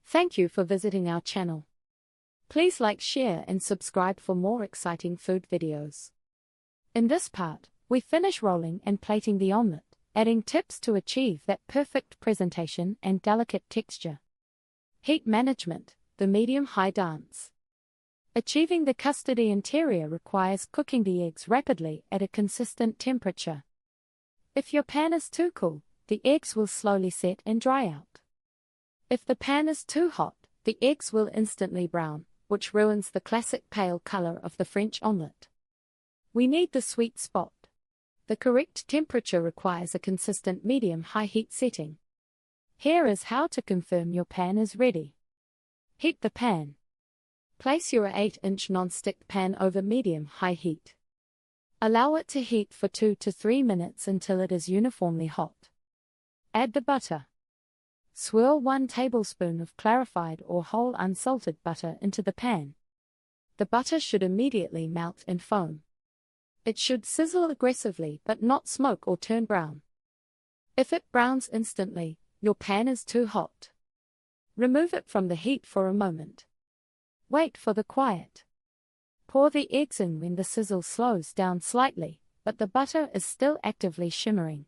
Thank you for visiting our channel. Please like, share and subscribe for more exciting food videos. In this part, we finish rolling and plating the omelet, adding tips to achieve that perfect presentation and delicate texture. Heat management, the medium-high dance. Achieving the custardy interior requires cooking the eggs rapidly at a consistent temperature. If your pan is too cool, the eggs will slowly set and dry out. If the pan is too hot, the eggs will instantly brown, which ruins the classic pale color of the French omelette. We need the sweet spot. The correct temperature requires a consistent medium-high heat setting. Here is how to confirm your pan is ready. Heat the pan. Place your 8-inch non-stick pan over medium-high heat. Allow it to heat for 2 to 3 minutes until it is uniformly hot. Add the butter. Swirl 1 tablespoon of clarified or whole unsalted butter into the pan. The butter should immediately melt and foam. It should sizzle aggressively but not smoke or turn brown. If it browns instantly, your pan is too hot. Remove it from the heat for a moment. Wait for the quiet. Pour the eggs in when the sizzle slows down slightly, but the butter is still actively shimmering.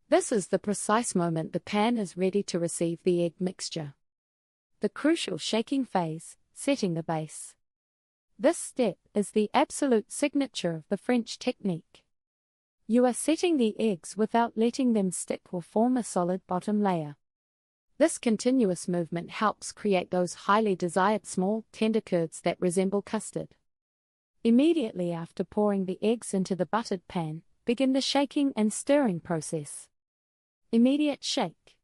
This is the precise moment the pan is ready to receive the egg mixture. The crucial shaking phase, setting the base. This step is the absolute signature of the French technique. You are setting the eggs without letting them stick or form a solid bottom layer. This continuous movement helps create those highly desired small, tender curds that resemble custard. Immediately after pouring the eggs into the buttered pan, begin the shaking and stirring process. Immediate shake.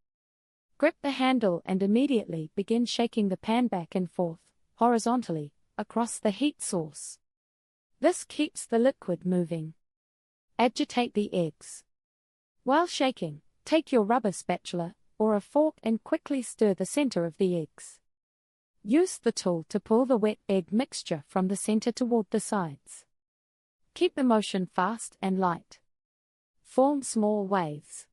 Grip the handle and immediately begin shaking the pan back and forth, horizontally, across the heat source. This keeps the liquid moving. Agitate the eggs. While shaking, take your rubber spatula or a fork and quickly stir the center of the eggs. Use the tool to pull the wet egg mixture from the center toward the sides. Keep the motion fast and light. Form small waves.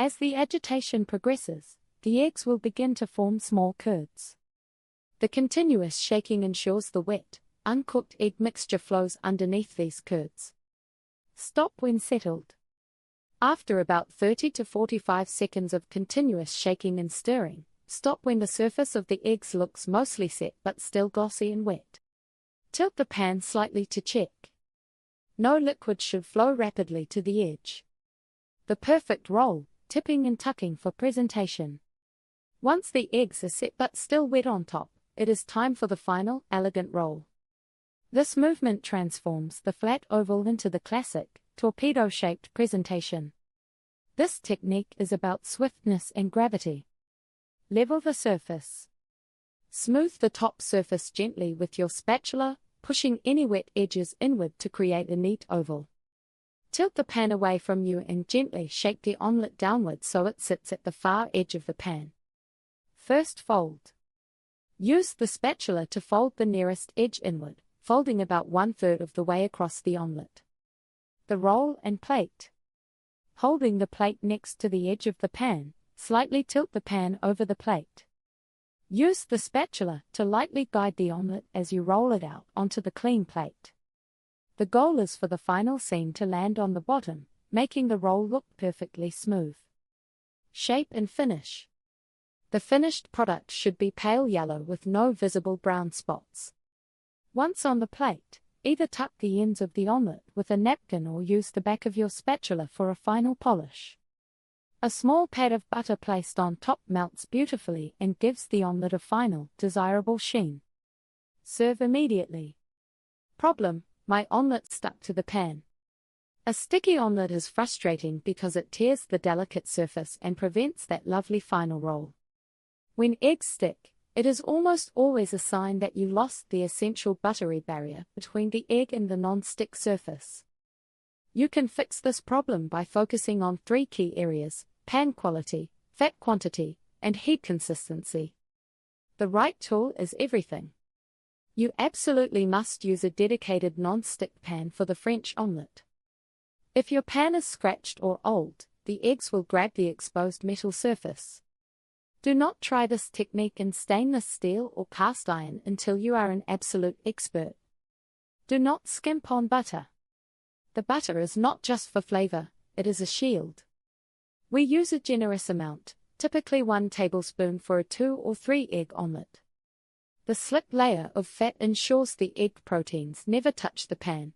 As the agitation progresses, the eggs will begin to form small curds. The continuous shaking ensures the wet, uncooked egg mixture flows underneath these curds. Stop when settled. After about 30 to 45 seconds of continuous shaking and stirring, stop when the surface of the eggs looks mostly set but still glossy and wet. Tilt the pan slightly to check. No liquid should flow rapidly to the edge. The perfect roll, tipping and tucking for presentation. Once the eggs are set but still wet on top, it is time for the final, elegant roll. This movement transforms the flat oval into the classic, torpedo-shaped presentation. This technique is about swiftness and gravity. Level the surface. Smooth the top surface gently with your spatula, pushing any wet edges inward to create a neat oval. Tilt the pan away from you and gently shake the omelette downward so it sits at the far edge of the pan. First fold. Use the spatula to fold the nearest edge inward, folding about 1/3 of the way across the omelette. The roll and plate. Holding the plate next to the edge of the pan, slightly tilt the pan over the plate. Use the spatula to lightly guide the omelette as you roll it out onto the clean plate. The goal is for the final seam to land on the bottom, making the roll look perfectly smooth. Shape and finish. The finished product should be pale yellow with no visible brown spots. Once on the plate, either tuck the ends of the omelette with a napkin or use the back of your spatula for a final polish. A small pad of butter placed on top melts beautifully and gives the omelette a final, desirable sheen. Serve immediately. Problem: my omelette stuck to the pan. A sticky omelette is frustrating because it tears the delicate surface and prevents that lovely final roll. When eggs stick, it is almost always a sign that you lost the essential buttery barrier between the egg and the non-stick surface. You can fix this problem by focusing on 3 key areas: pan quality, fat quantity, and heat consistency. The right tool is everything. You absolutely must use a dedicated non-stick pan for the French omelette. If your pan is scratched or old, the eggs will grab the exposed metal surface. Do not try this technique in stainless steel or cast iron until you are an absolute expert. Do not skimp on butter. The butter is not just for flavor, it is a shield. We use a generous amount, typically 1 tablespoon for a 2 or 3 egg omelet. The slick layer of fat ensures the egg proteins never touch the pan.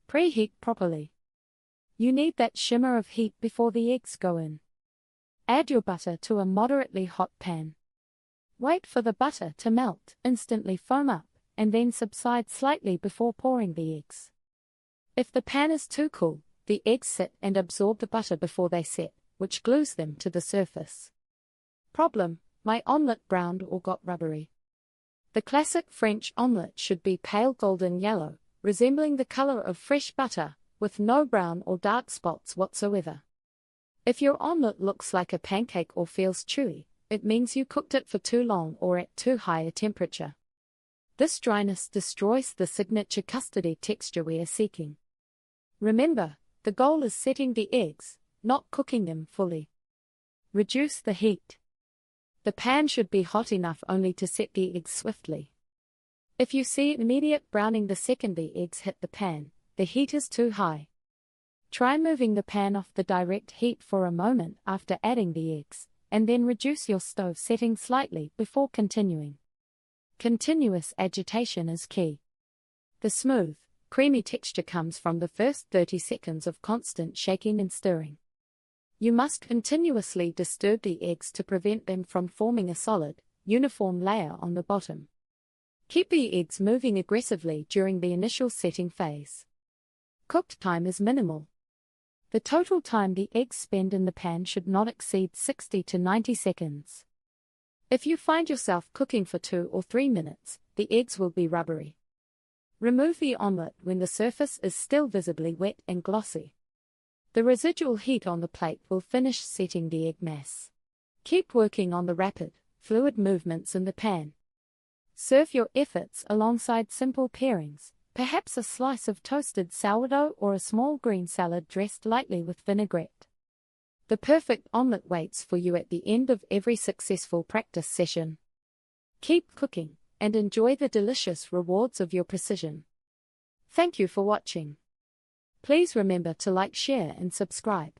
Preheat properly. You need that shimmer of heat before the eggs go in. Add your butter to a moderately hot pan. Wait for the butter to melt, instantly foam up, and then subside slightly before pouring the eggs. If the pan is too cool, the eggs sit and absorb the butter before they set, which glues them to the surface. Problem: my omelette browned or got rubbery. The classic French omelette should be pale golden yellow, resembling the color of fresh butter, with no brown or dark spots whatsoever. If your omelette looks like a pancake or feels chewy, it means you cooked it for too long or at too high a temperature. This dryness destroys the signature custardy texture we are seeking. Remember, the goal is setting the eggs, not cooking them fully. Reduce the heat. The pan should be hot enough only to set the eggs swiftly. If you see immediate browning the second the eggs hit the pan, the heat is too high. Try moving the pan off the direct heat for a moment after adding the eggs, and then reduce your stove setting slightly before continuing. Continuous agitation is key. The smooth, creamy texture comes from the first 30 seconds of constant shaking and stirring. You must continuously disturb the eggs to prevent them from forming a solid, uniform layer on the bottom. Keep the eggs moving aggressively during the initial setting phase. Cooked time is minimal. The total time the eggs spend in the pan should not exceed 60 to 90 seconds. If you find yourself cooking for 2 or 3 minutes, the eggs will be rubbery. Remove the omelette when the surface is still visibly wet and glossy. The residual heat on the plate will finish setting the egg mass. Keep working on the rapid, fluid movements in the pan. Serve your efforts alongside simple pairings, perhaps a slice of toasted sourdough or a small green salad dressed lightly with vinaigrette. The perfect omelette waits for you at the end of every successful practice session. Keep cooking, and enjoy the delicious rewards of your precision. Thank you for watching. Please remember to like, share, and subscribe.